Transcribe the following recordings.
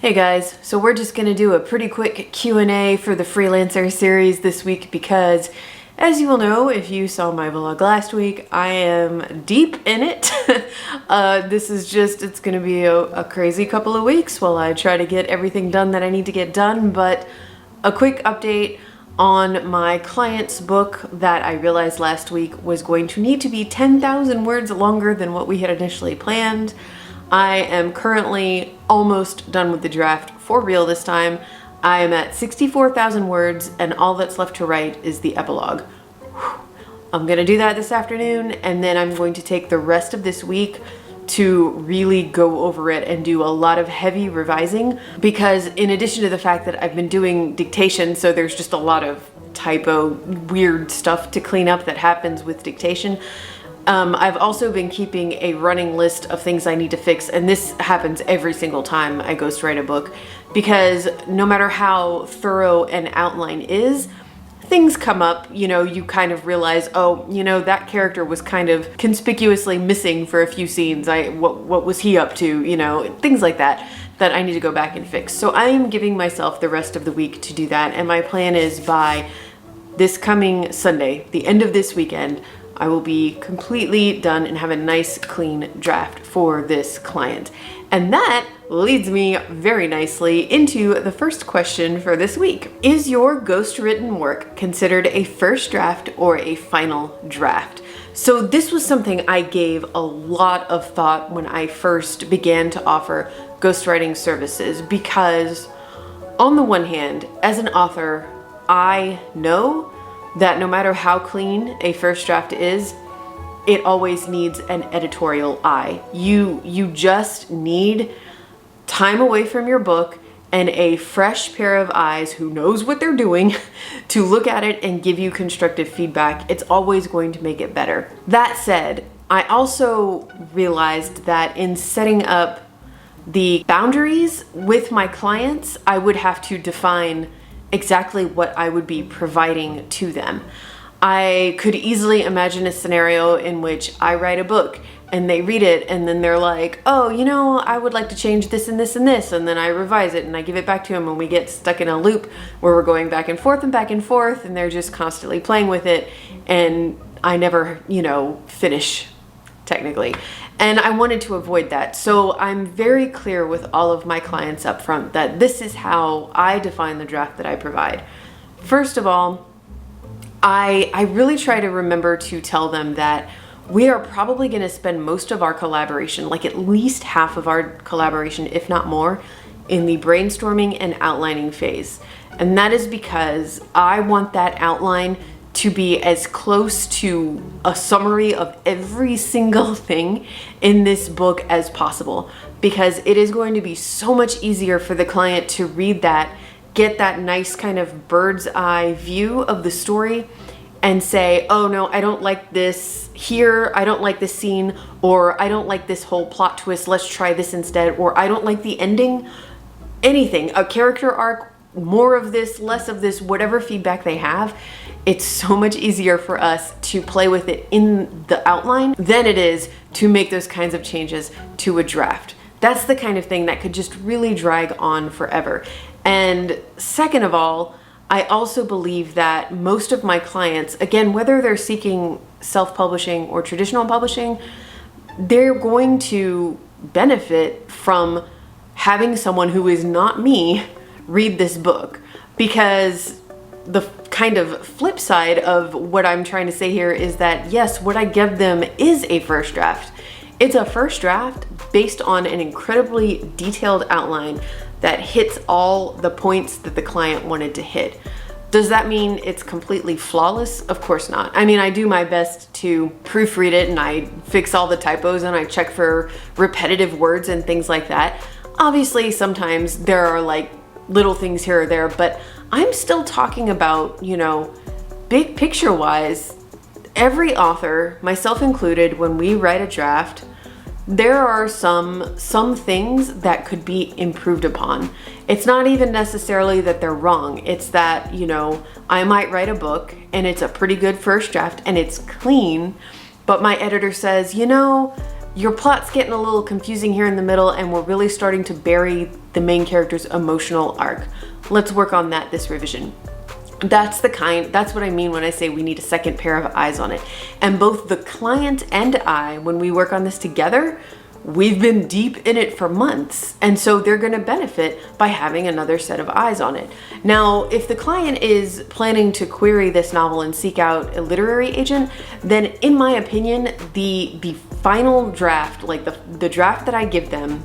Hey guys, so we're just gonna do a pretty quick Q&A for the freelancer series this week because, as you will know if you saw my vlog last week, I am deep in it. It's gonna be a crazy couple of weeks while I try to get everything done that I need to get done, but a quick update on my client's book that I realized last week was going to need to be 10,000 words longer than what we had initially planned. I am currently almost done with the draft for real this time. I am at 64,000 words and all that's left to write is the epilogue. I'm gonna do that this afternoon and then I'm going to take the rest of this week to really go over it and do a lot of heavy revising, because in addition to the fact that I've been doing dictation, so there's just a lot of typo weird stuff to clean up that happens with dictation. I've also been keeping a running list of things I need to fix, and this happens every single time I ghostwrite a book, because no matter how thorough an outline is, things come up, you kind of realize, oh, that character was kind of conspicuously missing for a few scenes. What was he up to, things like that I need to go back and fix. So I am giving myself the rest of the week to do that, and my plan is by this coming Sunday, the end of this weekend, I will be completely done and have a nice clean draft for this client. And that leads me very nicely into the first question for this week. Is your ghostwritten work considered a first draft or a final draft? So this was something I gave a lot of thought when I first began to offer ghostwriting services, because on the one hand, as an author, I know that no matter how clean a first draft is, it always needs an editorial eye. You just need time away from your book and a fresh pair of eyes who knows what they're doing to look at it and give you constructive feedback. It's always going to make it better. That said, I also realized that in setting up the boundaries with my clients, I would have to define exactly what I would be providing to them. I could easily imagine a scenario in which I write a book and they read it and then they're like, oh, I would like to change this and this and this, and then I revise it and I give it back to them and we get stuck in a loop where we're going back and forth and they're just constantly playing with it and I never, finish technically. And I wanted to avoid that. So I'm very clear with all of my clients up front that this is how I define the draft that I provide. First of all, I really try to remember to tell them that we are probably going to spend most of our collaboration, like at least half of our collaboration, if not more, in the brainstorming and outlining phase. And that is because I want that outline to be as close to a summary of every single thing in this book as possible, because it is going to be so much easier for the client to read that, get that nice kind of bird's eye view of the story and say, oh no, I don't like this here, I don't like this scene, or I don't like this whole plot twist, let's try this instead, or I don't like the ending, anything, a character arc, more of this, less of this, whatever feedback they have. It's so much easier for us to play with it in the outline than it is to make those kinds of changes to a draft. That's the kind of thing that could just really drag on forever. And second of all, I also believe that most of my clients, again, whether they're seeking self-publishing or traditional publishing, they're going to benefit from having someone who is not me read this book, because the kind of flip side of what I'm trying to say here is that yes, what I give them is a first draft. It's a first draft based on an incredibly detailed outline that hits all the points that the client wanted to hit. Does that mean it's completely flawless? Of course not. I mean, I do my best to proofread it and I fix all the typos and I check for repetitive words and things like that. Obviously, sometimes there are like little things here or there, but I'm still talking about, big picture wise, every author, myself included, when we write a draft, there are some things that could be improved upon. It's not even necessarily that they're wrong. It's that, I might write a book and it's a pretty good first draft and it's clean, but my editor says, your plot's getting a little confusing here in the middle and we're really starting to bury the main character's emotional arc. Let's work on that this revision. That's what I mean when I say we need a second pair of eyes on it. And both the client and I, when we work on this together, we've been deep in it for months. And so they're gonna benefit by having another set of eyes on it. Now, if the client is planning to query this novel and seek out a literary agent, then in my opinion, the final draft, like the draft that I give them,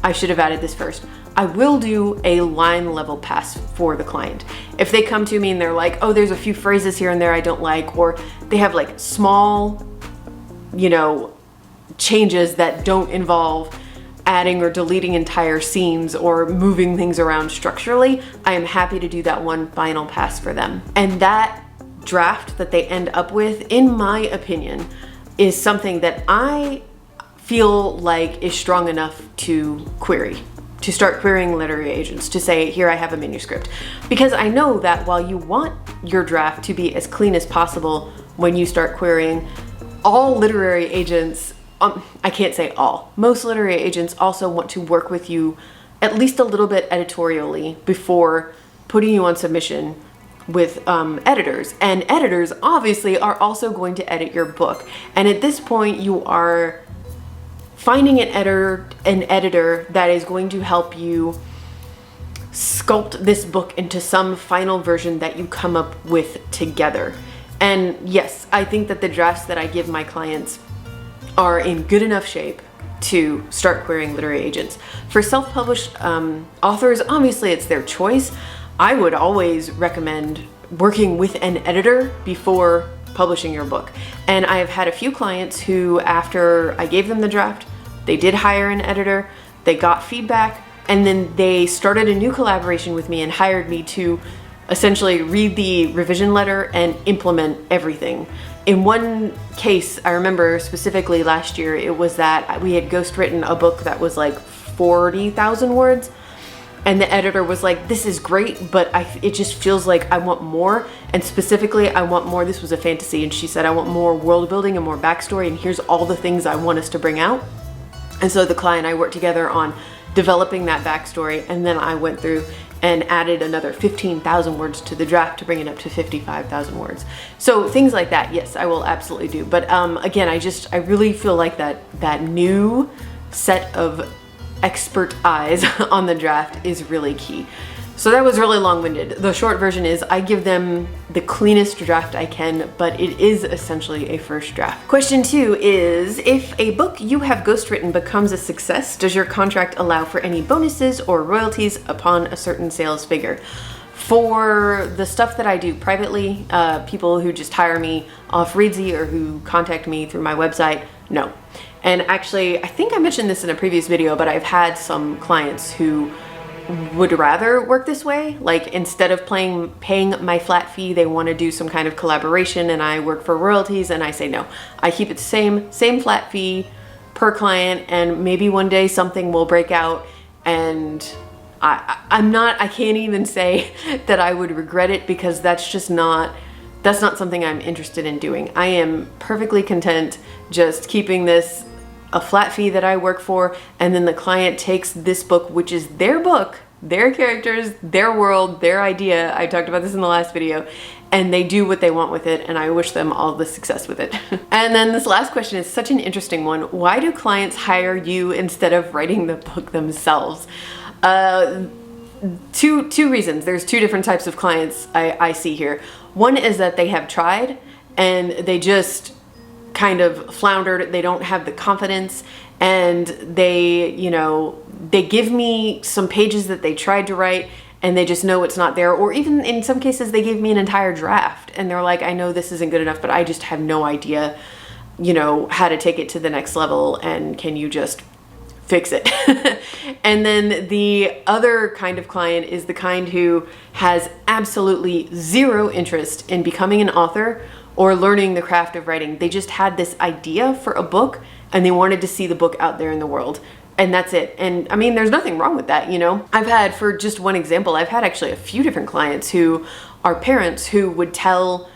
I should have added this first. I will do a line level pass for the client. If they come to me and they're like, oh, there's a few phrases here and there I don't like, or they have like small, changes that don't involve adding or deleting entire scenes or moving things around structurally, I am happy to do that one final pass for them. And that draft that they end up with, in my opinion, is something that I feel like is strong enough to query, to start querying literary agents, to say, here I have a manuscript. Because I know that while you want your draft to be as clean as possible when you start querying, all literary agents, I can't say all, most literary agents also want to work with you at least a little bit editorially before putting you on submission with editors. And editors obviously are also going to edit your book. And at this point you are finding an editor that is going to help you sculpt this book into some final version that you come up with together. And yes, I think that the drafts that I give my clients are in good enough shape to start querying literary agents. For self-published authors, obviously it's their choice. I would always recommend working with an editor before publishing your book. And I have had a few clients who, after I gave them the draft, they did hire an editor, they got feedback, and then they started a new collaboration with me and hired me to essentially read the revision letter and implement everything. In one case, I remember specifically last year, it was that we had ghostwritten a book that was like 40,000 words, and the editor was like, this is great, but it just feels like I want more, and specifically I want more, this was a fantasy, and she said, I want more world building and more backstory, and here's all the things I want us to bring out. And so the client and I worked together on developing that backstory, and then I went through and added another 15,000 words to the draft to bring it up to 55,000 words. So things like that, yes, I will absolutely do. But again, I really feel like that new set of expert eyes on the draft is really key. So that was really long-winded. The short version is I give them the cleanest draft I can, but it is essentially a first draft. Question 2 is, if a book you have ghostwritten becomes a success, does your contract allow for any bonuses or royalties upon a certain sales figure? For the stuff that I do privately, people who just hire me off Readsy or who contact me through my website, no. And actually, I think I mentioned this in a previous video, but I've had some clients who would rather work this way. Like, instead of paying my flat fee, they want to do some kind of collaboration and I work for royalties, and I say no. I keep it the same flat fee per client, and maybe one day something will break out, and I can't even say that I would regret it, because that's not something I'm interested in doing. I am perfectly content just keeping this a flat fee that I work for, and then the client takes this book, which is their book, their characters, their world, their idea. I talked about this in the last video, and they do what they want with it, and I wish them all the success with it. And then this last question is such an interesting one. Why do clients hire you instead of writing the book themselves? Two reasons. There's two different types of clients I see here. One is that they have tried and they just kind of floundered, they don't have the confidence, and they give me some pages that they tried to write and they just know it's not there. Or even in some cases they give me an entire draft and they're like, I know this isn't good enough, but I just have no idea, how to take it to the next level, and can you just fix it? And then the other kind of client is the kind who has absolutely zero interest in becoming an author or learning the craft of writing. They just had this idea for a book and they wanted to see the book out there in the world, and that's it. And I mean, there's nothing wrong with that, I've had, for just one example, I've had actually a few different clients who are parents who would tell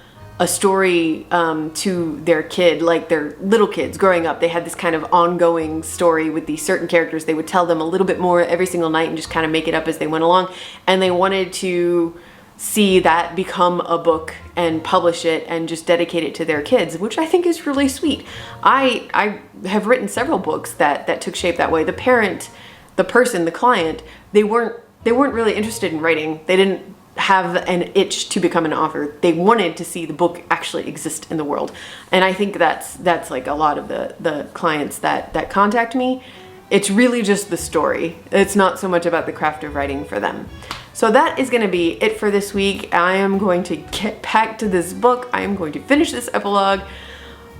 a story to their kid, like their little kids growing up. They had this kind of ongoing story with these certain characters. They would tell them a little bit more every single night and just kind of make it up as they went along. And they wanted to see that become a book and publish it and just dedicate it to their kids, which I think is really sweet. I have written several books that took shape that way. The parent, the person, the client, they weren't really interested in writing. They didn't have an itch to become an author. They wanted to see the book actually exist in the world. And I think that's like a lot of the clients that contact me. It's really just the story. It's not so much about the craft of writing for them. So that is going to be it for this week. I am going to get back to this book. I am going to finish this epilogue.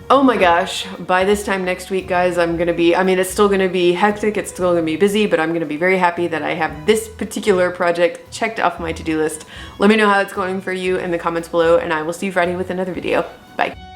Oh my gosh, by this time next week, guys, it's still gonna be hectic, it's still gonna be busy, but I'm gonna be very happy that I have this particular project checked off my to-do list. Let me know how it's going for you in the comments below, and I will see you Friday with another video. Bye.